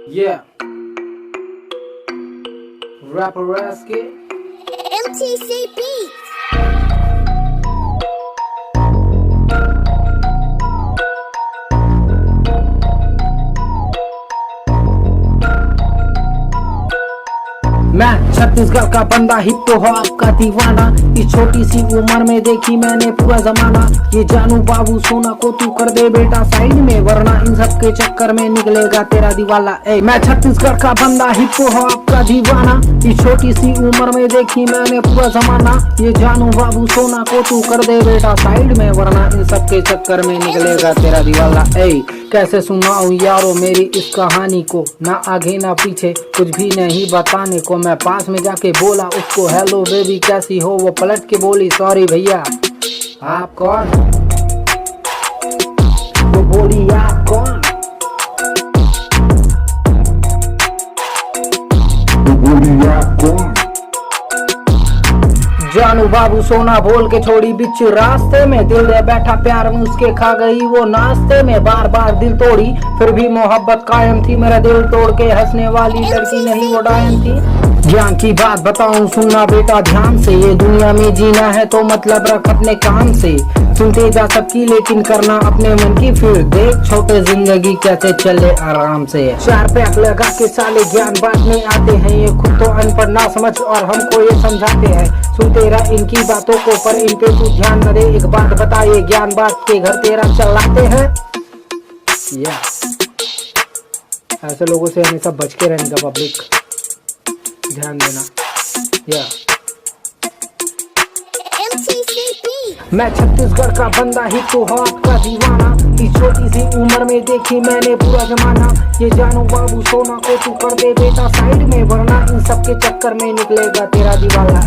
Yeah. Rapper Rascal. MTC Beats. मैं छत्तीसगढ़ का बंदा हिप हॉप का दीवाना। इस छोटी सी उम्र में देखी मैंने पूरा जमाना। ये जानू बाबू सोना को तू कर दे बेटा साइड में, वरना इन सब के चक्कर में निकलेगा तेरा दीवाला। मैं छत्तीसगढ़ का बंदा हिप हॉप का दीवाना। इस छोटी सी उम्र में देखी मैंने पूरा जमाना। ये जानू बाबू सोना को तू कर दे बेटा साइड में, वरना इन सब के चक्कर में निकलेगा तेरा दीवाला। कैसे सुनाऊं यारो मेरी इस कहानी को, ना आगे ना पीछे कुछ भी नहीं बताने को। मैं पास में जाके बोला उसको, हेलो बेबी कैसी हो? वो पलट के बोली, सॉरी भैया आप कौन? वो बोली आप कौन? वो बोली आप कौन? जानू बाबू सोना बोल के छोड़ी बिच रास्ते में, दिल दे बैठा प्यार में उसके खा गई वो नाश्ते में। बार बार दिल तोड़ी फिर भी मोहब्बत कायम थी, मेरा दिल तोड़ के हंसने वाली लड़की नहीं वो डायन थी। ज्ञान की बात बताऊं सुनना बेटा ध्यान से, ये दुनिया में जीना है तो मतलब रख अपने काम से। सुनते जा सबकी लेकिन करना अपने मन की, फिर देख छोटे जिंदगी कैसे चले आराम से। चार पैक लगा के साले ज्ञान बांटने आते हैं, ये खुद तो अनपढ़ ना समझ और हमको ये समझाते हैं। सुनते रह इनकी बातों को पर इन पे तू ध्यान न दे। एक बात बता, ये ज्ञान बांट के घर तेरा चलाते हैं। ऐसे लोगों से हमेशा बच के रहने का पब्लिक, ध्यान देना। मैं छत्तीसगढ़ का बंदा हिप हॉप का दीवाना। इस छोटी सी उम्र में देखी मैंने पूरा जमाना। ये जानू बाबू सोना को तू कर दे बेटा साइड में, वरना इन सब के चक्कर में निकलेगा तेरा दीवाला।